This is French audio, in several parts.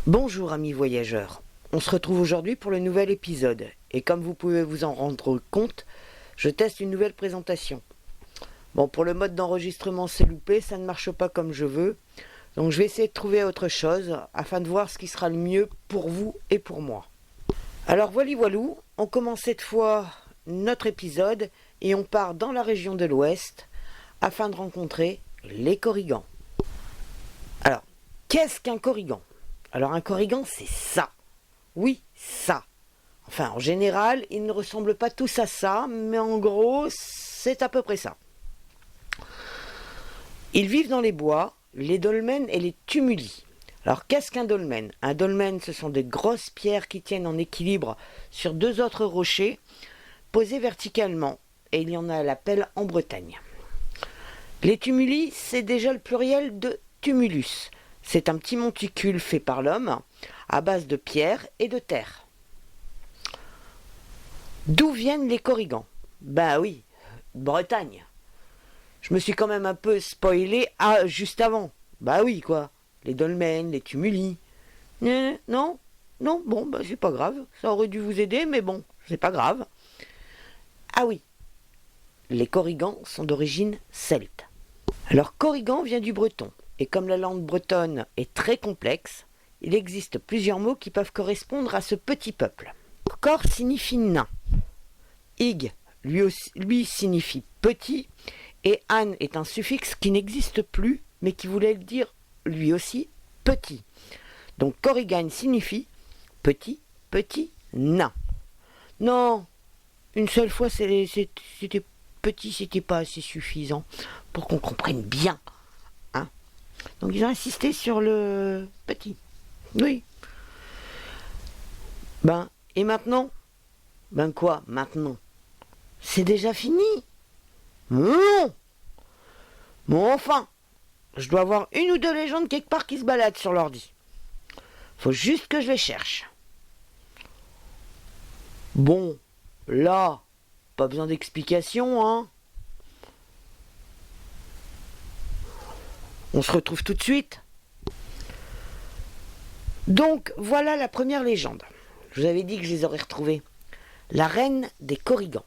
Bonjour amis voyageurs, on se retrouve aujourd'hui pour le nouvel épisode et comme vous pouvez vous en rendre compte, je teste une nouvelle présentation. Bon, pour le mode d'enregistrement c'est loupé, ça ne marche pas comme je veux, donc je vais essayer de trouver autre chose afin de voir ce qui sera le mieux pour vous et pour moi. Alors voilou, on commence cette fois notre épisode et on part dans la région de l'Ouest afin de rencontrer les Korrigans. Alors, qu'est-ce qu'un Korrigan ? Alors un Korrigan, c'est ça. Oui, ça. Enfin, en général, ils ne ressemblent pas tous à ça, mais en gros, c'est à peu près ça. Ils vivent dans les bois, les dolmens et les tumuli. Alors, qu'est-ce qu'un dolmen ? Un dolmen, ce sont des grosses pierres qui tiennent en équilibre sur deux autres rochers, posés verticalement, et il y en a à la pelle en Bretagne. Les tumuli, c'est déjà le pluriel de tumulus. C'est un petit monticule fait par l'homme, à base de pierre et de terre. D'où viennent les Korrigans ? Ben oui, Bretagne. Je me suis quand même un peu spoilé juste avant. Ben oui, quoi. Les dolmens, les tumuli. Non, bon, ben c'est pas grave. Ça aurait dû vous aider, mais bon, c'est pas grave. Ah oui, les Korrigans sont d'origine celte. Alors, Korrigan vient du breton. Et comme la langue bretonne est très complexe, il existe plusieurs mots qui peuvent correspondre à ce petit peuple. Kor signifie nain. Ig, lui signifie petit. Et an est un suffixe qui n'existe plus, mais qui voulait dire lui aussi petit. Donc Korrigan signifie petit, nain. Non, une seule fois c'était petit, c'était pas assez suffisant pour qu'on comprenne bien. Donc ils ont insisté sur le petit. Oui. Et maintenant ? Quoi maintenant ? C'est déjà fini ? Non ! Bon, enfin, je dois avoir une ou deux légendes quelque part qui se baladent sur l'ordi. Faut juste que je les cherche. Bon, là, pas besoin d'explication, hein. On se retrouve tout de suite. Donc, voilà la première légende. Je vous avais dit que je les aurais retrouvées. La reine des Korrigans.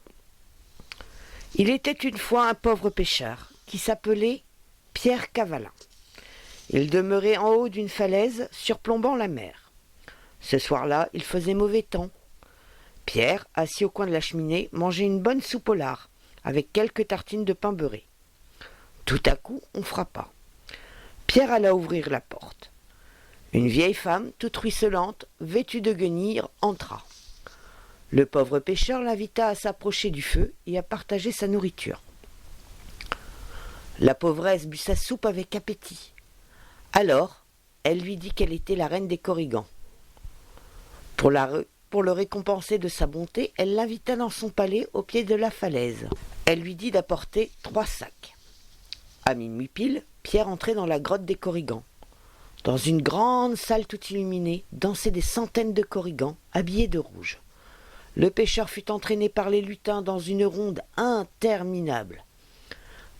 Il était une fois un pauvre pêcheur qui s'appelait Pierre Cavalin. Il demeurait en haut d'une falaise surplombant la mer. Ce soir-là, il faisait mauvais temps. Pierre, assis au coin de la cheminée, mangeait une bonne soupe au lard, avec quelques tartines de pain beurré. Tout à coup, on frappa. Pierre alla ouvrir la porte. Une vieille femme, toute ruisselante, vêtue de guenilles, entra. Le pauvre pêcheur l'invita à s'approcher du feu et à partager sa nourriture. La pauvresse but sa soupe avec appétit. Alors, elle lui dit qu'elle était la reine des Korrigans. Pour le récompenser de sa bonté, elle l'invita dans son palais au pied de la falaise. Elle lui dit d'apporter 3 sacs. À minuit pile, Pierre entrait dans la grotte des Korrigans. Dans une grande salle toute illuminée, dansaient des centaines de Korrigans, habillés de rouge. Le pêcheur fut entraîné par les lutins dans une ronde interminable.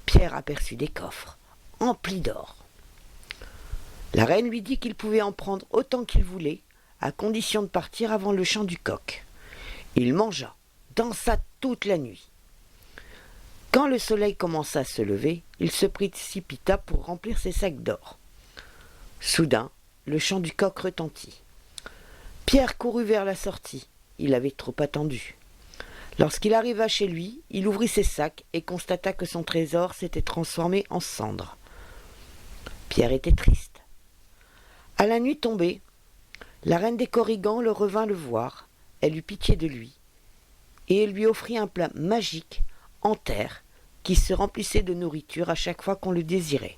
Pierre aperçut des coffres, emplis d'or. La reine lui dit qu'il pouvait en prendre autant qu'il voulait, à condition de partir avant le chant du coq. Il mangea, dansa toute la nuit. Quand le soleil commença à se lever, il se précipita pour remplir ses sacs d'or. Soudain, le chant du coq retentit. Pierre courut vers la sortie. Il avait trop attendu. Lorsqu'il arriva chez lui, il ouvrit ses sacs et constata que son trésor s'était transformé en cendres. Pierre était triste. À la nuit tombée, la reine des Korrigans le revint le voir. Elle eut pitié de lui et elle lui offrit un plat magique en terre qui se remplissait de nourriture à chaque fois qu'on le désirait.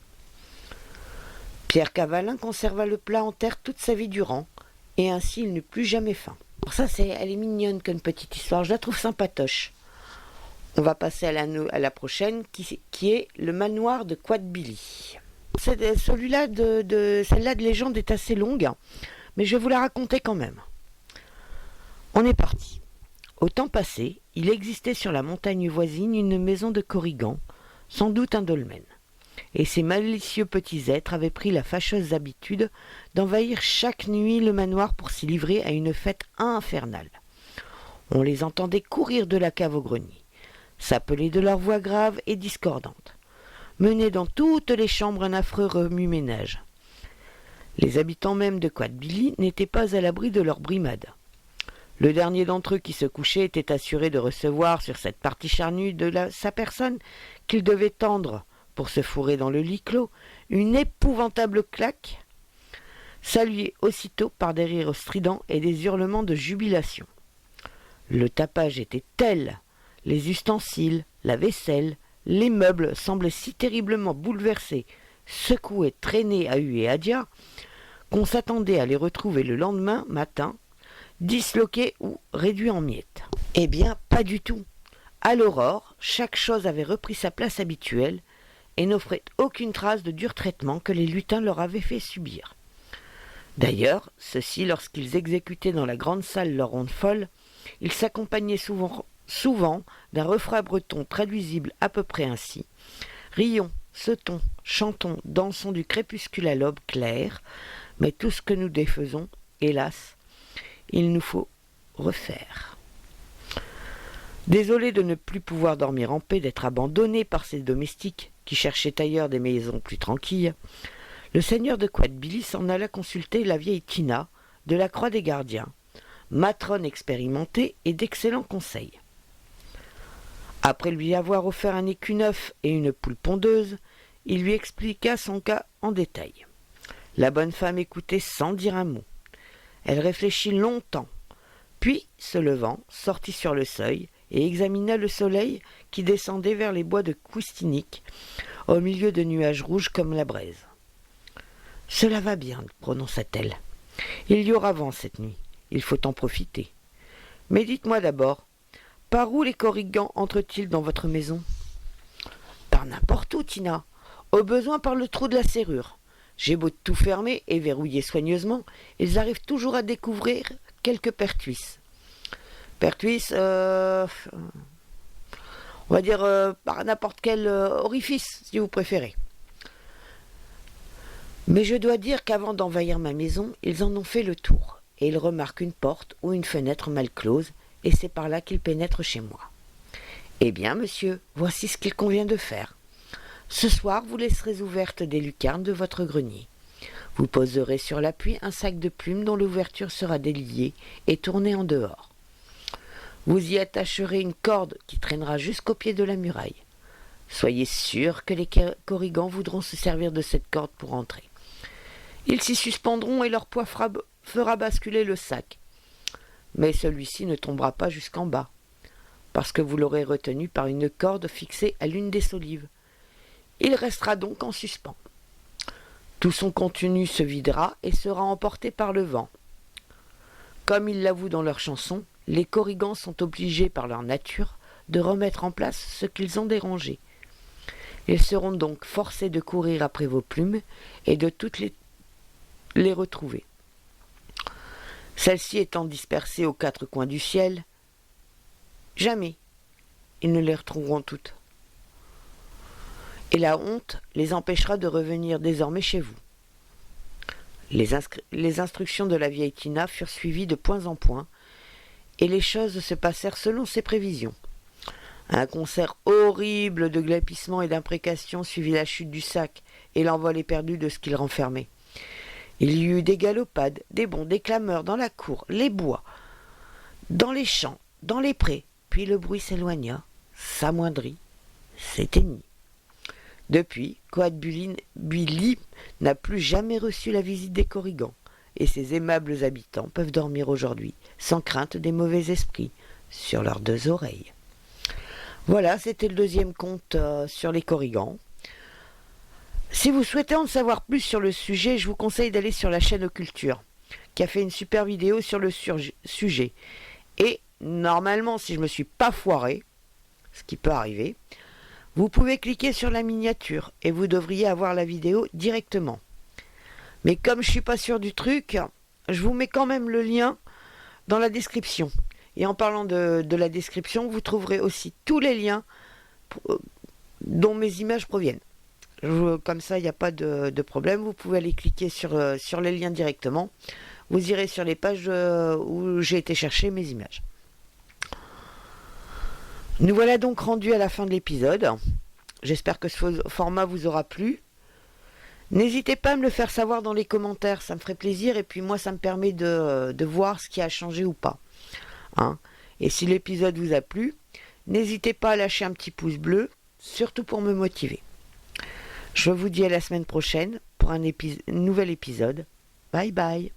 Pierre Cavalin conserva le plat en terre toute sa vie durant, et ainsi il n'eut plus jamais faim. Alors ça, elle est mignonne comme petite histoire, je la trouve sympatoche. On va passer à la prochaine, qui est le manoir de Quadbilly. Celle-là de légende est assez longue, mais je vais vous la raconter quand même. On est parti. Au temps passé, il existait sur la montagne voisine une maison de Korrigans, sans doute un dolmen. et ces malicieux petits êtres avaient pris la fâcheuse habitude d'envahir chaque nuit le manoir pour s'y livrer à une fête infernale. On les entendait courir de la cave au grenier, s'appeler de leur voix grave et discordante, mener dans toutes les chambres un affreux remue-ménage. Les habitants même de Quad-Billy n'étaient pas à l'abri de leur brimade. Le dernier d'entre eux qui se couchait était assuré de recevoir sur cette partie charnue de sa personne qu'il devait tendre pour se fourrer dans le lit clos une épouvantable claque, saluée aussitôt par des rires stridents et des hurlements de jubilation. Le tapage était tel, les ustensiles, la vaisselle, les meubles semblaient si terriblement bouleversés, secoués, traînés à hu et à dia, qu'on s'attendait à les retrouver le lendemain matin, disloqués ou réduits en miettes. Eh bien, pas du tout. À l'aurore, chaque chose avait repris sa place habituelle et n'offrait aucune trace de dur traitement que les lutins leur avaient fait subir. D'ailleurs, ceux-ci, lorsqu'ils exécutaient dans la grande salle leur ronde folle, ils s'accompagnaient souvent d'un refrain breton traduisible à peu près ainsi: rions, sautons, chantons, dansons du crépuscule à l'aube claire, mais tout ce que nous défaisons, hélas, il nous faut refaire. Désolé de ne plus pouvoir dormir en paix, d'être abandonné par ses domestiques qui cherchaient ailleurs des maisons plus tranquilles, le seigneur de Quad-Billy s'en alla consulter la vieille Tina de la Croix des Gardiens, matrone expérimentée et d'excellents conseils. Après lui avoir offert un écu neuf et une poule pondeuse, il lui expliqua son cas en détail. La bonne femme écoutait sans dire un mot. Elle réfléchit longtemps, puis, se levant, sortit sur le seuil et examina le soleil qui descendait vers les bois de Quistinic, au milieu de nuages rouges comme la braise. « Cela va bien, prononça-t-elle. Il y aura vent cette nuit. Il faut en profiter. Mais dites-moi d'abord, par où les corrigans entrent-ils dans votre maison ? » ?»« Par n'importe où, Tina. Au besoin par le trou de la serrure. J'ai beau tout fermer et verrouiller soigneusement, ils arrivent toujours à découvrir quelques pertuis. Pertuis, on va dire par n'importe quel orifice, si vous préférez. Mais je dois dire qu'avant d'envahir ma maison, ils en ont fait le tour, et ils remarquent une porte ou une fenêtre mal close, et c'est par là qu'ils pénètrent chez moi. Eh bien, monsieur, voici ce qu'il convient de faire. Ce soir, vous laisserez ouvertes des lucarnes de votre grenier. Vous poserez sur l'appui un sac de plumes dont l'ouverture sera déliée et tournée en dehors. Vous y attacherez une corde qui traînera jusqu'au pied de la muraille. Soyez sûr que les corrigans voudront se servir de cette corde pour entrer. Ils s'y suspendront et leur poids fera basculer le sac. Mais celui-ci ne tombera pas jusqu'en bas, parce que vous l'aurez retenu par une corde fixée à l'une des solives. Il restera donc en suspens. Tout son contenu se videra et sera emporté par le vent. Comme ils l'avouent dans leur chanson, les corrigans sont obligés par leur nature de remettre en place ce qu'ils ont dérangé. Ils seront donc forcés de courir après vos plumes et de toutes les retrouver. Celles-ci étant dispersées aux quatre coins du ciel, jamais ils ne les retrouveront toutes. Et la honte les empêchera de revenir désormais chez vous. Les instructions de la vieille Tina furent suivies de point en point, et les choses se passèrent selon ses prévisions. Un concert horrible de glapissements et d'imprécations suivit la chute du sac et l'envol éperdu de ce qu'il renfermait. Il y eut des galopades, des bonds, des clameurs dans la cour, les bois, dans les champs, dans les prés, puis le bruit s'éloigna, s'amoindrit, s'éteignit. Depuis, Quad-Billy n'a plus jamais reçu la visite des corrigans, et ses aimables habitants peuvent dormir aujourd'hui, sans crainte des mauvais esprits, sur leurs deux oreilles. Voilà, c'était le deuxième conte sur les corrigans. Si vous souhaitez en savoir plus sur le sujet, je vous conseille d'aller sur la chaîne Occulture, qui a fait une super vidéo sur le sujet. Et normalement, si je ne me suis pas foiré, ce qui peut arriver, vous pouvez cliquer sur la miniature et vous devriez avoir la vidéo directement. Mais comme je ne suis pas sûr du truc, je vous mets quand même le lien dans la description. Et en parlant de la description, vous trouverez aussi tous les liens dont mes images proviennent. Comme ça, il n'y a pas de problème. Vous pouvez aller cliquer sur les liens directement. Vous irez sur les pages où j'ai été chercher mes images. Nous voilà donc rendus à la fin de l'épisode. J'espère que ce format vous aura plu. N'hésitez pas à me le faire savoir dans les commentaires, ça me ferait plaisir et puis moi ça me permet de voir ce qui a changé ou pas. Hein. Et si l'épisode vous a plu, n'hésitez pas à lâcher un petit pouce bleu, surtout pour me motiver. Je vous dis à la semaine prochaine pour un nouvel épisode. Bye bye.